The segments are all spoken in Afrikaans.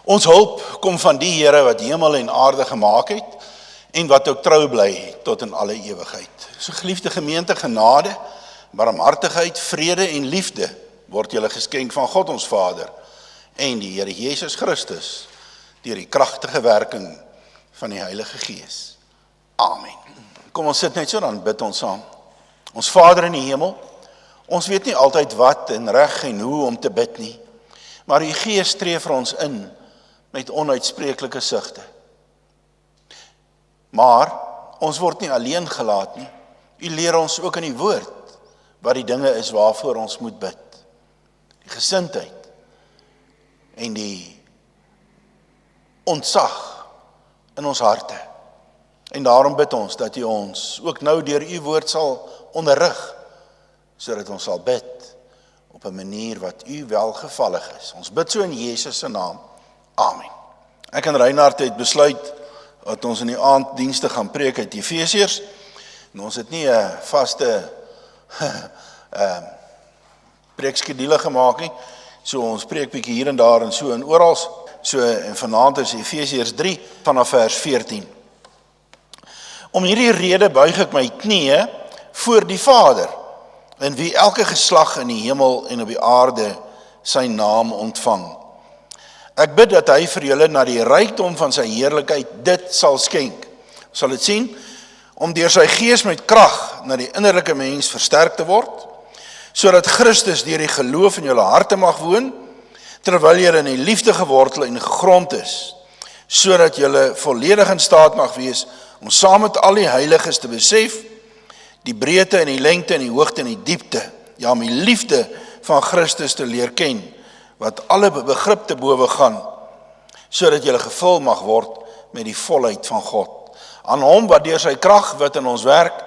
Ons hulp kom van die Here wat hemel en aarde gemaak het en wat ook trou bly tot in alle ewigheid. So geliefde gemeente, genade, barmhartigheid, vrede en liefde word julle geskenk van God ons Vader en die Here Jesus Christus deur die kragtige werking van die Heilige Gees. Amen. Kom ons sit net so, dan bid ons saam. Ons Vader in die hemel, ons weet nie altyd wat en reg en hoe om te bid nie, maar u Gees tree vir ons in met onuitspreeklike sigte. Maar ons word nie alleen gelaat nie. U leer ons ook in die woord wat die dinge is waarvoor ons moet bid. Die gesindheid en die ontzag in ons harte. En daarom bid ons dat u ons ook nou deur u woord sal onderrig, sodat ons sal bid op 'n manier wat u welgevallig is. Ons bid so in Jesus se naam. Amen. Ek en Reinhard het besluit dat ons in die aanddienste gaan preek uit Efesiërs. En ons het nie 'n vaste preekskedule gemaak nie. So ons preek bietjie hier en daar en so en oral. So en vanaand is Efesiërs 3 vanaf vers 14. Om hierdie rede buig ek my knieë voor die Vader, in wie elke geslag in die hemel en op die aarde sy naam ontvang. Ek bid dat hy vir julle na die rykdom van sy heerlikheid dit sal skenk. Sal dit sien, om deur sy gees met krag na die innerlike mens versterk te word, sodat Christus deur die geloof in julle harte mag woon, terwyl julle in die liefde gewortel en gegrond is, sodat julle volledig in staat mag wees om saam met al die heiliges te besef, die breedte en die lengte en die hoogte en die diepte, ja, om die liefde van Christus te leer ken, wat alle begrip te bowe gaan, sodat julle gevul mag word met die volheid van God. Aan hom wat deur sy krag wat in ons werk,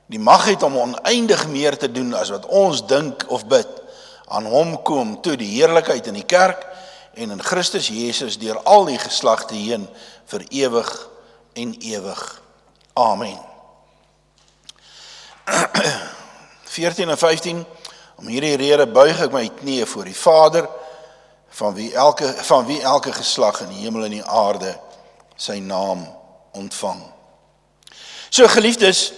die mag het om oneindig meer te doen as wat ons dink of bid. Aan hom kom toe die heerlikheid in die kerk en in Christus Jesus deur al die geslagte heen vir ewig en ewig. Amen. 14 en 15, om hierdie rede buig ek my knieë voor die Vader, van wie elke geslag in die hemel en die aarde sy naam ontvang. So geliefdes,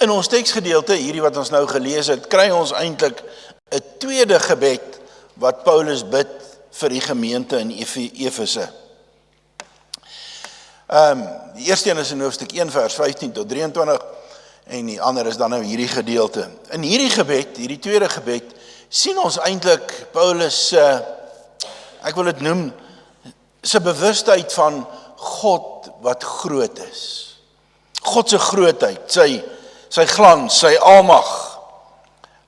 in ons teksgedeelte, hierdie wat ons nou gelees het, kry ons eintlik 'n tweede gebed wat Paulus bid vir die gemeente in Efese. Die eerste een is in hoofstuk 1 vers 15 tot 23 en die ander is dan nou hierdie gedeelte. In hierdie gebed, hierdie tweede gebed, sien ons eintlik Paulus ek wil dit noem, sy bewustheid van God wat groot is. God se grootheid, sy glans, sy almag.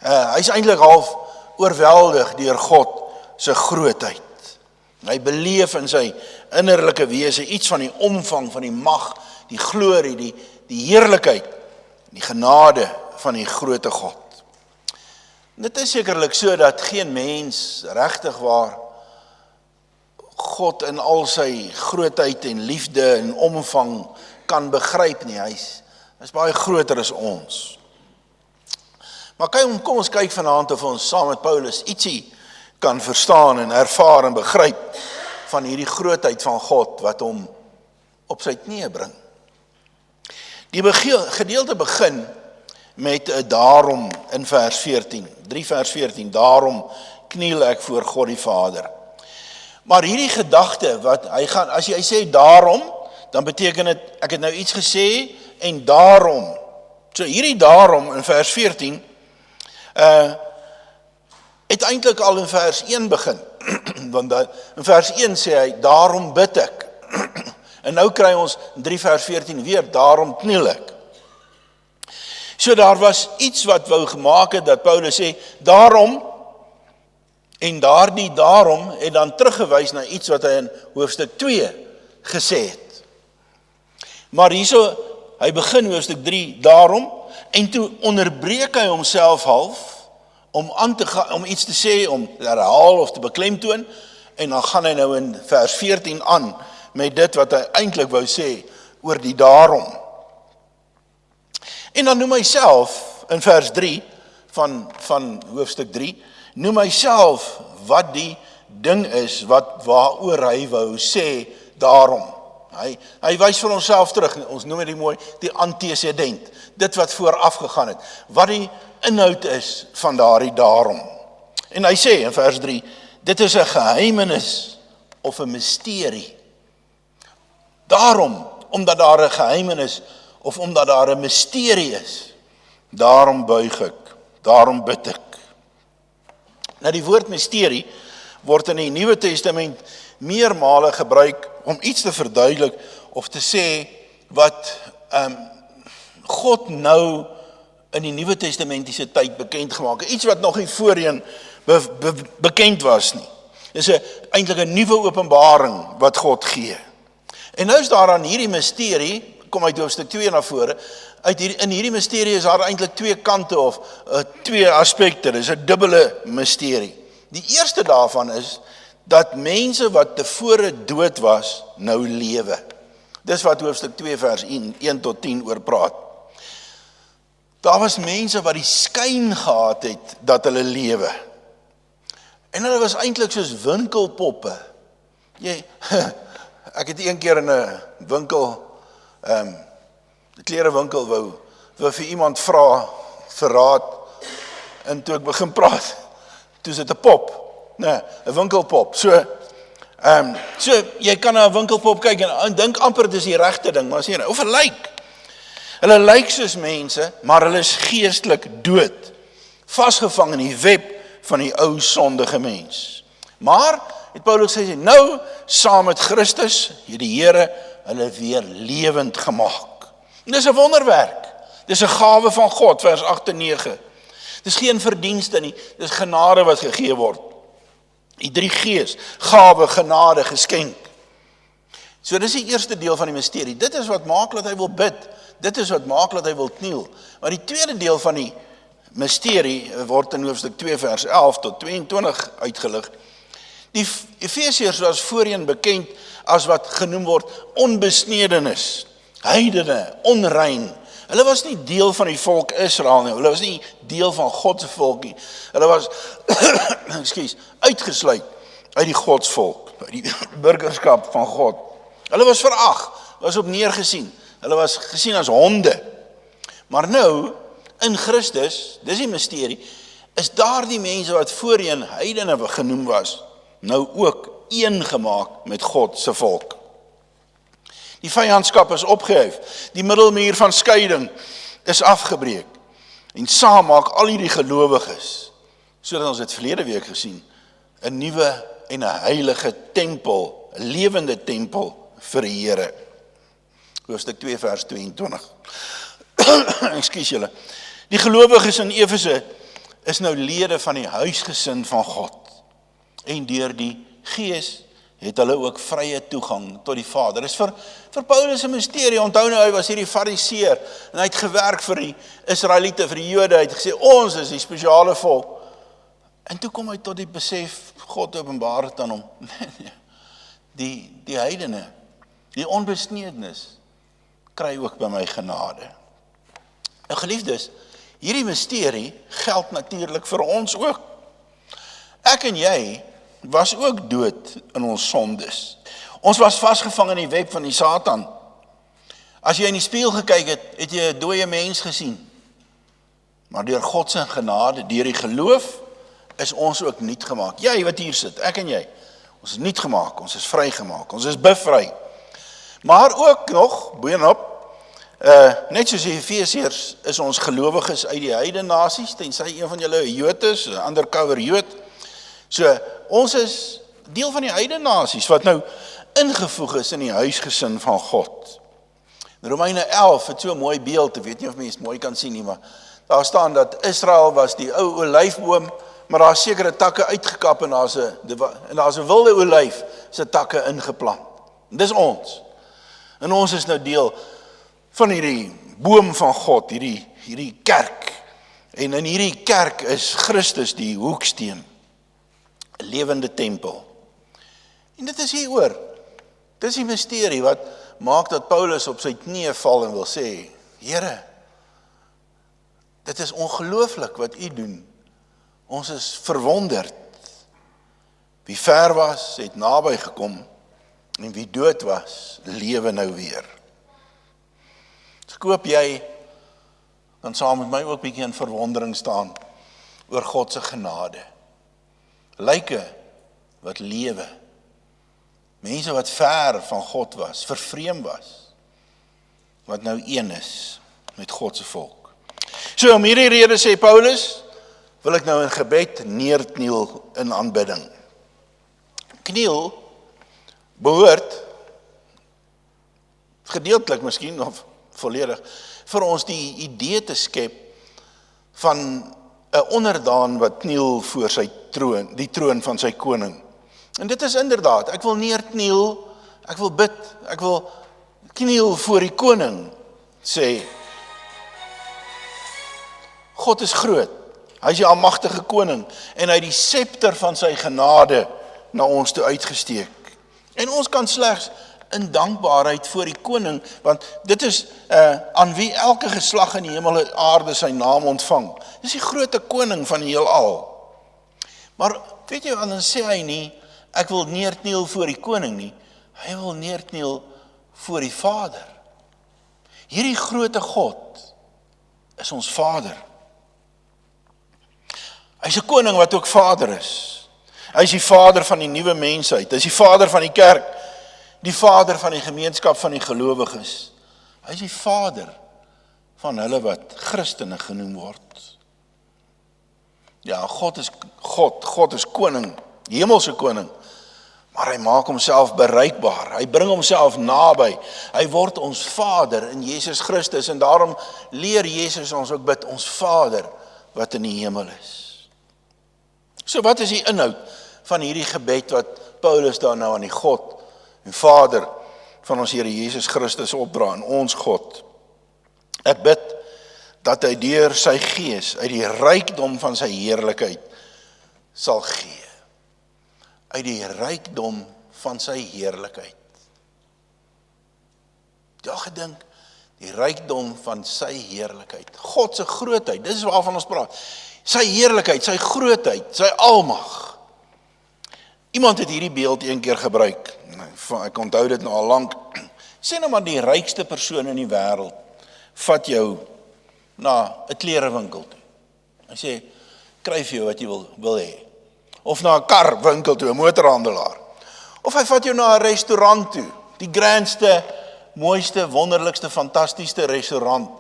Hy is eintlik half oorweldig deur God se grootheid. Hy beleef in sy innerlike wese iets van die omvang van die mag, die glorie, die heerlikheid, die genade van die grootte God. Dit is sekerlik so dat geen mens regtig waar God in al sy grootheid en liefde en omvang kan begryp nie. Hy is baie groter as ons. Maar kom ons kyk vanaand of ons saam met Paulus ietsie kan verstaan en ervaar en begryp van hierdie grootheid van God wat hom op sy knieë bring. Die gedeelte begin met 'n daarom in vers 14, 3 vers 14, daarom kniel ek voor God die Vader. Maar hierdie gedagte wat hy gaan, as jy sê daarom, dan beteken dit ek het nou iets gesê en daarom. So hierdie daarom in vers 14 het eintlik al in vers 1 begin. Want in vers 1 sê hy daarom bid ek. En nou kry ons in 3 vers 14 weer daarom kniel ek. So daar was iets wat wou gemaak het dat Paulus sê daarom, en daardie daarom het dan teruggewys na iets wat hy in hoofstuk 2 gesê het. Maar hierso, hy begin hoofstuk 3 daarom, en toe onderbreek hy homself half om iets te sê, om te herhaal of te beklemtoon, en dan gaan hy nou in vers 14 aan met dit wat hy eintlik wou sê oor die daarom. En dan noem hy self in vers 3 van hoofstuk 3, noem hy self wat die ding is waaroor hy wou sê daarom. Hy wys vir onsself terug, ons noem dit mooi, die antecedent, dit wat vooraf gegaan het, wat die inhoud is van daardie daarom. En hy sê in vers 3, dit is 'n geheimenis of 'n misterie. Daarom, omdat daar 'n geheimenis of omdat daar 'n misterie is, daarom buig ek, daarom bid ek. Nou die woord misterie word in die Nuwe Testament meermale gebruik om iets te verduidelik of te sê wat God nou in die Nuwe Testamentiese tyd bekend gemaak het. Iets wat nog nie voorheen bekend was nie. Dis eintlik 'n nuwe openbaring wat God gee. En nou is daar aan hierdie misterie, kom uit hoofstuk 2 na vore, in hierdie misterie is daar eintlik twee kante of twee aspekte. Dis 'n dubbele misterie. Die eerste daarvan is dat mense wat tevore dood was, nou lewe. Dis wat hoofstuk 2 vers 1 tot 10 oor praat. Daar was mense wat die skyn gehad het dat hulle lewe. En hulle was eintlik soos winkelpoppe. Ek het een keer in 'n winkel, 'n klerewinkel wou vir iemand vra vir raad, en toe ek begin praat, toe is dit 'n pop, 'n winkelpop. So jy kan na 'n winkelpop kyk en dink amper dis die regte ding, maar sien, of hulle lyk soos mense, maar hulle is geestelik dood, vasgevang in die web van die ou sondige mens. Maar het Paulus sê, nou saam met Christus, die Here, hulle weer lewend gemaak. En dis 'n wonderwerk. Dis 'n gawe van God, vers 8 en 9. Dis geen verdienste nie, dis genade wat gegee word. Die drie gees, gawe, genade, geskenk. So dis die eerste deel van die misterie. Dit is wat maak dat hy wil bid. Dit is wat maak dat hy wil kniel. Maar die tweede deel van die misterie word in hoofstuk 2 vers 11 tot 22 uitgelig. Die Efesiërs was voorheen bekend as wat genoem word onbesnedenis, heidene, onrein. Hulle was nie deel van die volk Israel nie, hulle was nie deel van God se volk nie. Hulle was uitgesluit uit die godsvolk, uit die burgerskap van God. Hulle was verag, was op neergesien. Hulle was gesien as honde. Maar nou, in Christus, dis die misterie, is daar die mense wat voorheen heidene genoem was, nou ook een gemaak met God se volk. Die vyandskap is opgehef, die middelmuur van skeiding is afgebreek, en saam maak al hierdie gelowiges, sodat ons het verlede week gesien, 'n nuwe en 'n heilige tempel, 'n lewende tempel vir die Here. Hoofstuk 2 vers 22. Ekskuus julle. Die gelowiges in Efese is nou lede van die huisgesin van God. En deur die Gees het hulle ook vrye toegang tot die Vader. Dis vir Paulus 'n misterie. Onthou nou, hy was hierdie fariseer en hy het gewerk vir die Israeliete, vir die Jode. Hy het gesê, ons is die spesiale volk. En toe kom hy tot die besef, God openbaar het aan hom. Die heidene, die onbesnedenis, kry ook by my genade. En geliefdes, hierdie misterie geld natuurlik vir ons ook. Ek en jy was ook dood in ons sondes. Ons was vasgevang in die web van die Satan. As jy in die spieël gekyk het, het jy 'n dooie mens gesien. Maar deur God se genade, deur die geloof, is ons ook nuut gemaak. Jy wat hier sit, ek en jy, ons is nuut gemaak, ons is vrygemaak, ons is bevry. Maar ook nog, boonop, net soos die Efesiërs is ons gelowiges uit die heidene nasies, tensy een van julle 'n Jood is, 'n undercover Jood. So, ons is deel van die heidene nasies wat nou ingevoeg is in die huisgesin van God. In Romeine 11 het so 'n mooi beeld, ek weet nie of mense mooi kan sien nie, maar daar staan dat Israel was die ou olyfboom, maar daar is sekere takke uitgekap en daar's 'n wilde olyf se takke ingeplant. En dis ons. En ons is nou deel van hierdie boom van God, hierdie kerk. En in hierdie kerk is Christus die hoeksteen, 'n lewende tempel. En dit is hieroor. Dit is die misterie wat maak dat Paulus op sy knieë val en wil sê, Here, dit is ongelooflik wat u doen. Ons is verwonderd. Wie ver was, het naby gekom, en wie dood was, lewe nou weer. Ek hoop jy kan saam met my ook bietjie in verwondering staan oor God se genade. Lyke wat lewe, mense wat ver van God was, vervreem was, wat nou een is met God se volk. So om hierdie rede sê Paulus, wil ek nou in gebed neerkniel in aanbidding. Kniel behoort, gedeeltelik miskien, of volledig, vir ons die idee te skep van 'n onderdaan wat kniel voor sy troon, die troon van sy koning. En dit is inderdaad, ek wil neerkniel, ek wil bid, ek wil kniel voor die koning, sê, God is groot, hy is die almagtige koning, en hy het die scepter van sy genade na ons toe uitgesteek. En ons kan slegs in dankbaarheid voor die koning, want dit is aan wie elke geslag in die hemel en aarde sy naam ontvang. Dis die grote koning van die heelal. Maar weet jy, dan sê hy nie, ek wil neerkniel voor die koning nie, hy wil neerkniel voor die Vader. Hierdie grote God is ons Vader. Hy is 'n koning wat ook Vader is. Hy is die Vader van die nuwe mensheid, hy is die Vader van die kerk, die Vader van die gemeenskap van die gelowiges. Hy is die Vader van hulle wat Christene genoem word. Ja, God is koning, die hemelse koning, maar hy maak homself bereikbaar, hy bring homself naby, hy word ons Vader in Jesus Christus, en daarom leer Jesus ons ook bid, ons Vader wat in die hemel is. So wat is die inhoud van hierdie gebed wat Paulus daar nou aan die God en Vader van ons Here Jesus Christus opdra, aan ons God? Ek bid dat hy deur sy gees uit die rykdom van sy heerlikheid sal gee. Uit die rykdom van sy heerlikheid. Ja, gedink, die rykdom van sy heerlikheid. God se grootheid, dis waarvan ons praat. Sy heerlikheid, sy grootheid, sy almag. Iemand het hierdie beeld een keer gebruik. Ek onthou dit nou al lank. Sê nou maar die rykste persoon in die wêreld vat jou na 'n klerewinkel toe. Hy sê, kry vir jou wat jy wil hê. Of na 'n karwinkel toe, 'n motorhandelaar. Of hy vat jou na 'n restaurant toe, die grandste, mooiste, wonderlikste, fantastieste restaurant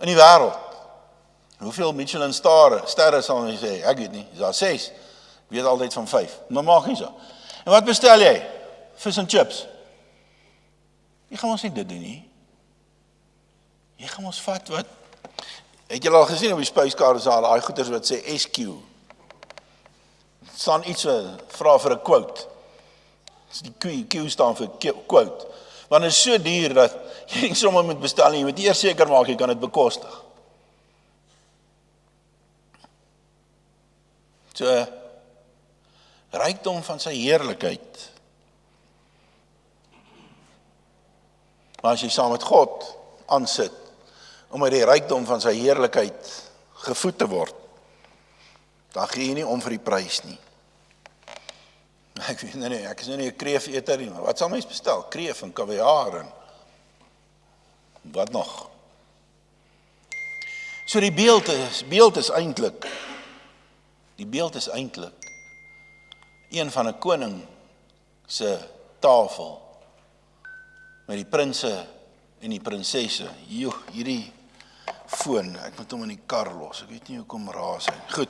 in die wêreld. Hoeveel Michelin sterre sal hy sê? Ek weet nie, is daar 6? Ek weet altyd van 5, maar maak nie so. En wat bestel jy? Vis en chips. Jy gaan ons nie dit doen nie. Jy gaan ons vat wat, het jy al gesien op die spyskaart, daai goeders wat sê SQ. Staan iets, vra vir 'n quote. Die Q staan vir quote. Want dit is so duur dat jy nie sommer moet bestel nie, jy moet eers seker maak jy kan dit bekostig. So, rykdom van sy heerlikheid. Maar as jy saam met God aansit, om uit die rykdom van sy heerlikheid gevoed te word, dan gee jy nie om vir die prys nie. Ek weet nie, ek is nie 'n kreefeter nie, maar wat sal mens bestel? Kreef en kaviaar en wat nog? So die beeld is eintlik een van 'n koning se tafel met die prinse en die prinsesse. Hierdie foon, ek moet hom in die kar los, ek weet nie hoekom raas hy. Goed.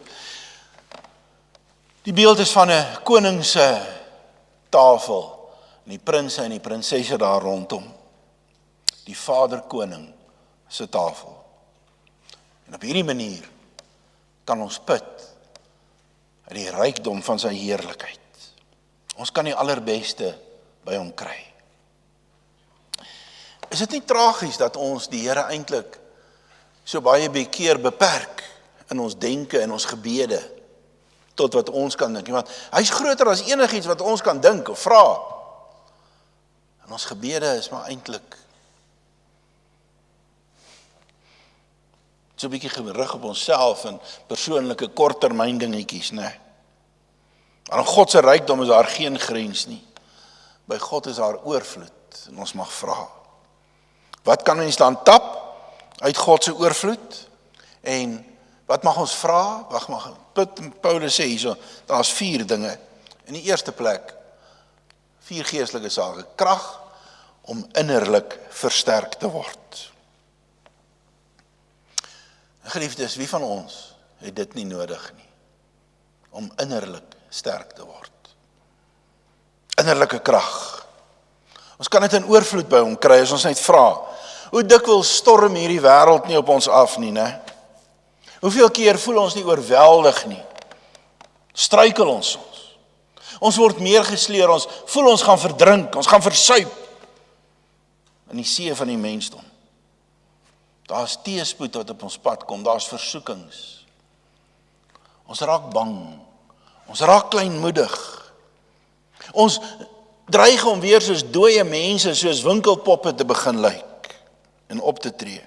Die beeld is van 'n koning se tafel, en die prinse en die prinsesse daar rondom. Die Vader koning se tafel. En op hierdie manier kan ons put uit die rykdom van sy heerlikheid. Ons kan die allerbeste by hom kry. Is dit nie tragies dat ons die Here eintlik so baie keer beperk in ons denke en ons gebede tot wat ons kan dink? Want hy's groter as enigiets wat ons kan dink of vra. En ons gebede is maar eintlik so 'n bietjie gerig op onsself en persoonlike korttermyn dingetjies, né? Maar in God se rykdom is daar geen grens nie. By God is daar oorvloed en ons mag vra. Wat kan ons dan tap uit God se oorvloed? En wat mag ons vra? Paulus sê hierso, daar's 4 dinge. In die eerste plek, 4 geestelike sake. Krag om innerlik versterk te word. Geliefdes, wie van ons het dit nie nodig nie? Om innerlik sterk te word. Innerlike krag. Ons kan dit in oorvloed by hom kry as ons net vra. Hoe dikwels storm hierdie wêreld nie op ons af nie, né? Hoeveel keer voel ons nie oorweldig nie? Struikel ons soms. Ons word meer gesleer, ons voel ons gaan verdrink, ons gaan versuip in die see van die mensdom. Daar's teëspoed wat op ons pad kom, daar's versoekings. Ons raak bang, ons raak kleinmoedig. Ons dreig om weer soos dooie mense, soos winkelpoppe te begin lyk en op te tree.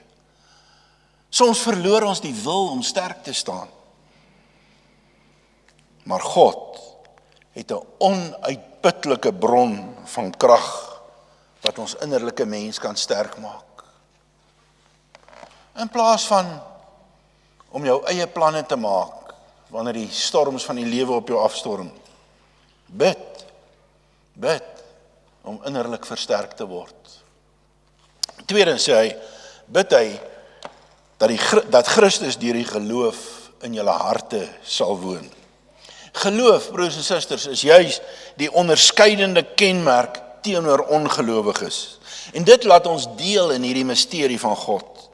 Soms verloor ons die wil om sterk te staan. Maar God het 'n onuitputlike bron van krag wat ons innerlike mens kan sterk maak. In plaas van om jou eie planne te maak wanneer die storms van die lewe op jou afstorm, bid om innerlik versterk te word. Tweedens sê hy, bid hy dat Christus deur die geloof in julle harte sal woon. Geloof, broers en susters, is juis die onderskeidende kenmerk teenoor ongelowiges. En dit laat ons deel in hierdie misterie van God.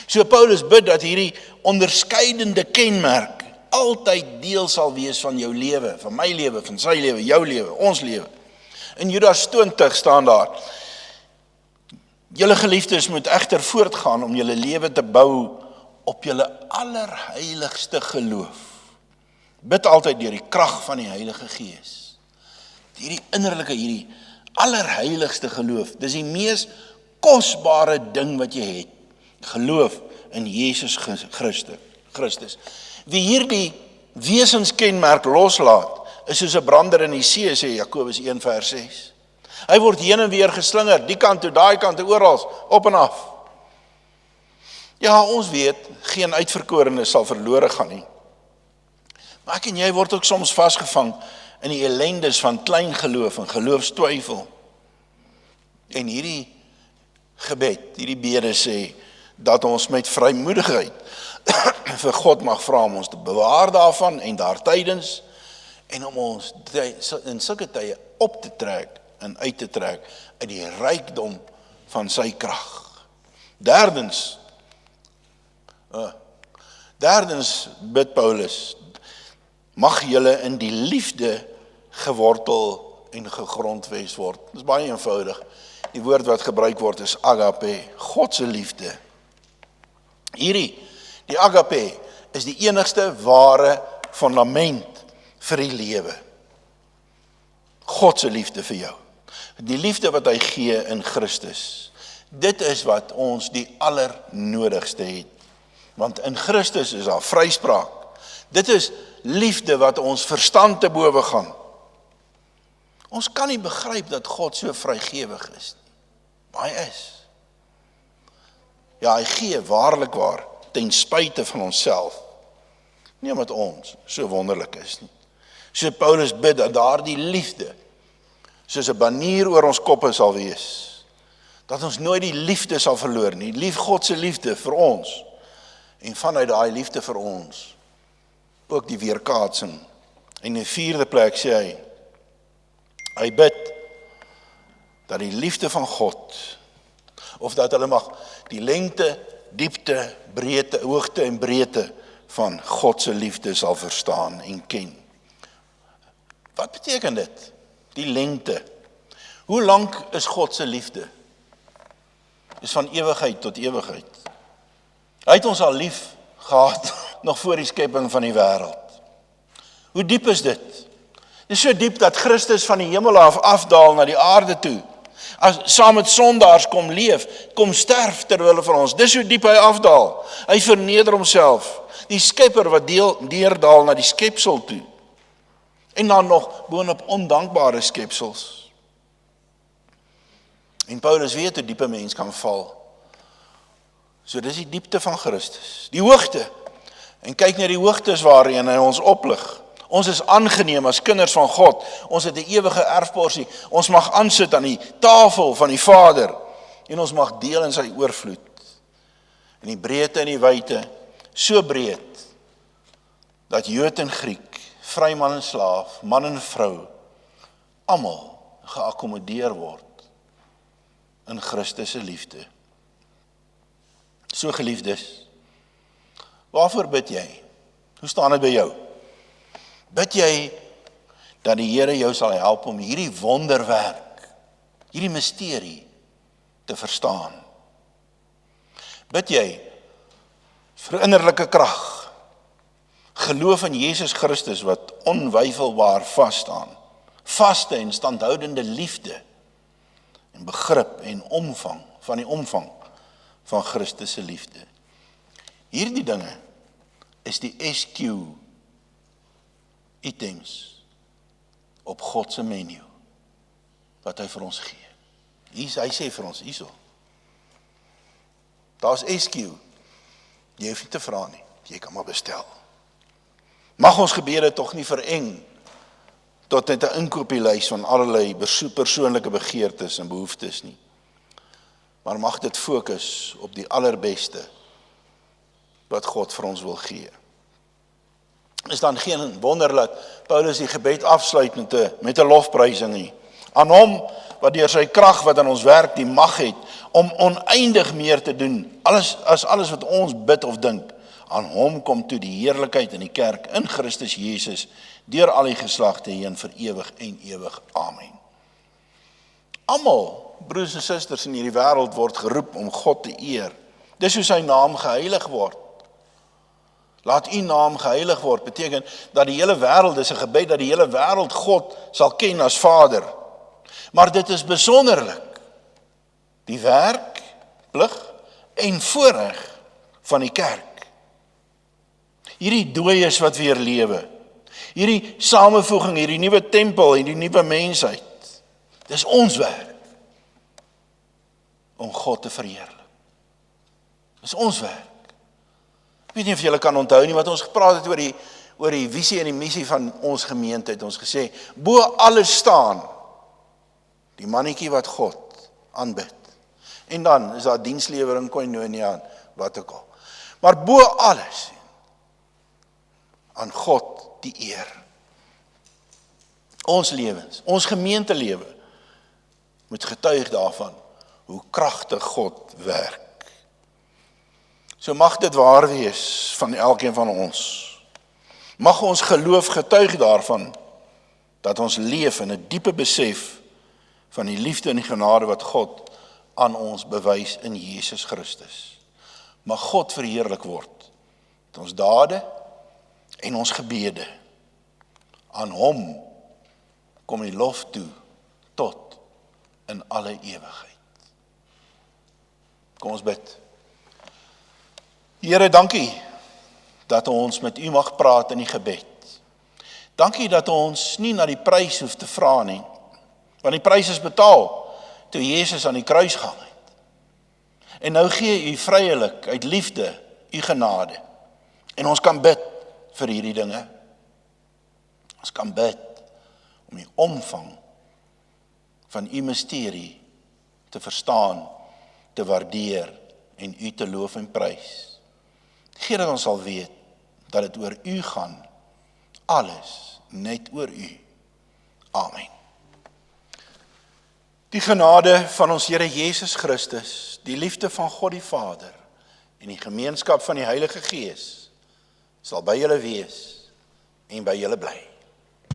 So Paulus bid dat hierdie onderskeidende kenmerk altyd deel sal wees van jou lewe, van my lewe, van sy lewe, jou lewe, ons lewe. In Judas 20 staan daar, julle geliefdes moet egter voortgaan om julle lewe te bou op julle allerheiligste geloof. Bid altyd deur die krag van die Heilige Gees. Hierdie innerlike, hierdie allerheiligste geloof, dis die mees kosbare ding wat jy het. Geloof in Jesus Christus. Wie hierdie wesenskenmerk loslaat, is soos 'n brander in die see, sê Jakobus 1 vers 6. Hy word heen en weer geslinger, die kant toe, daai kant toe, oral, op en af. Ja, ons weet, geen uitverkorenes sal verlore gaan nie. Maar ek en jy word ook soms vasgevang in die ellendes van klein geloof en geloofstwyfel. En hierdie gebed, hierdie bede sê, dat ons met vrymoedigheid vir God mag vra om ons te bewaar daarvan en daartydens, en om ons in sulke tye op te trek en uit te trek uit die rykdom van sy krag. Derdens bid Paulus, mag julle in die liefde gewortel en gegrondves word. Dit is baie eenvoudig. Die woord wat gebruik word is agape, God se liefde. Die agape is die enigste ware fundament vir die lewe. God se liefde vir jou. Die liefde wat hy gee in Christus. Dit is wat ons die allernodigste het. Want in Christus is daar vryspraak. Dit is liefde wat ons verstand te bowe gaan. Ons kan nie begryp dat God so vrygewig is nie. Maar hy is. Ja, hy gee waarlik waar, ten spyte van onsself. Nie omdat ons so wonderlik is nie. So Paulus bid dat daardie liefde soos 'n banier oor ons koppe sal wees. Dat ons nooit die liefde sal verloor nie. Lief God se liefde vir ons. En vanuit daai liefde vir ons ook die weerkaatsing. En in die 4de plek sê hy bid dat die liefde van God, of dat hulle mag die lengte, diepte, breedte, hoogte en breedte van God se liefde sal verstaan en ken. Wat beteken dit? Die lengte. Hoe lank is God se liefde? Is van ewigheid tot ewigheid. Hy het ons al lief gehad, nog voor die skepping van die wêreld. Hoe diep is dit? Dit is so diep dat Christus van die hemel af afdaal na die aarde toe. Saam met sondaars kom leef, kom sterf terwille van ons. Dis hoe diep hy afdaal. Hy verneder homself. Die skepper wat deurdaal na die skepsel toe. En dan nog boonop ondankbare skepsels. En Paulus weet hoe diep 'n mens kan val. So dis die diepte van Christus, die hoogte. En kyk na die hoogtes waarheen hy ons oplig. Ons is aangeneem as kinders van God. Ons het 'n ewige erfporsie. Ons mag aansit aan die tafel van die Vader. En ons mag deel in sy oorvloed. En die breedte en die wyte, so breed, dat Jood en Griek, vryman en slaaf, man en vrou, almal geakkommodeer word in Christus se liefde. So geliefdes, waarvoor bid jy? Hoe staan dit by jou? Bid jy dat die Here jou sal help om hierdie wonderwerk, hierdie misterie te verstaan? Bid jy vir innerlike krag, geloof in Jesus Christus wat onwyfelbaar vas staan, vaste en standhoudende liefde en begrip en omvang van Christus se liefde. Hierdie dinge is die SQ items op God se menu wat hy vir ons gee. Hy sê vir ons hierso. Daar's SQ. Jy hoef nie te vra nie. Jy kan maar bestel. Mag ons gebede tog nie vereng tot net 'n inkopieslys van allerlei persoonlike begeertes en behoeftes nie. Maar mag dit fokus op die allerbeste wat God vir ons wil gee. Is dan geen wonder dat Paulus die gebed afsluit met 'n lofprysing nie. Aan hom wat deur sy krag wat aan ons werk die mag het om oneindig meer te doen, alles wat ons bid of dink. Aan hom kom toe die heerlikheid in die kerk in Christus Jesus deur al die geslagte heen vir ewig en ewig. Amen. Almal, broers en susters in hierdie wêreld word geroep om God te eer. Dis hoe sy naam geheilig word. Laat u naam geheilig word, beteken dat die hele wêreld, dis 'n gebed dat die hele wêreld God sal ken as Vader. Maar dit is besonderlik die werk, plig en voorreg van die kerk. Hierdie dooies wat weer lewe, hierdie samevoeging, hierdie nuwe tempel, hierdie nuwe mensheid, dis ons werk om God te verheerlik. Dis ons werk. Ek weet nie of julle kan onthou nie, wat ons gepraat het oor die visie en die missie van ons gemeente, het ons gesê, bo alles staan die mannetjie wat God aanbid. En dan is daar dienslewering, koinonia, wat ook al. Maar bo alles, aan God die eer. Ons lewens, ons gemeentelewe, moet getuig daarvan, hoe kragtig God werk. So mag dit waar wees van elkeen van ons. Mag ons geloof getuig daarvan, dat ons leef in 'n diepe besef van die liefde en die genade wat God aan ons bewys in Jesus Christus. Mag God verheerlik word met ons dade en ons gebede. Aan hom kom die lof toe tot in alle ewigheid. Kom ons bid. Here, dankie dat ons met u mag praat in die gebed. Dankie dat ons nie na die prys hoef te vra nie, want die prys is betaal toe Jesus aan die kruis gehang het. En nou gee u vrylik uit liefde u genade. En ons kan bid vir hierdie dinge. Ons kan bid om die omvang van u misterie te verstaan, te waardeer en u te loof en prys. Gee dat ons sal weet dat dit oor u gaan, alles net oor u. Amen. Die genade van ons Here Jesus Christus, die liefde van God die Vader en die gemeenskap van die Heilige Gees sal by julle wees en by julle bly.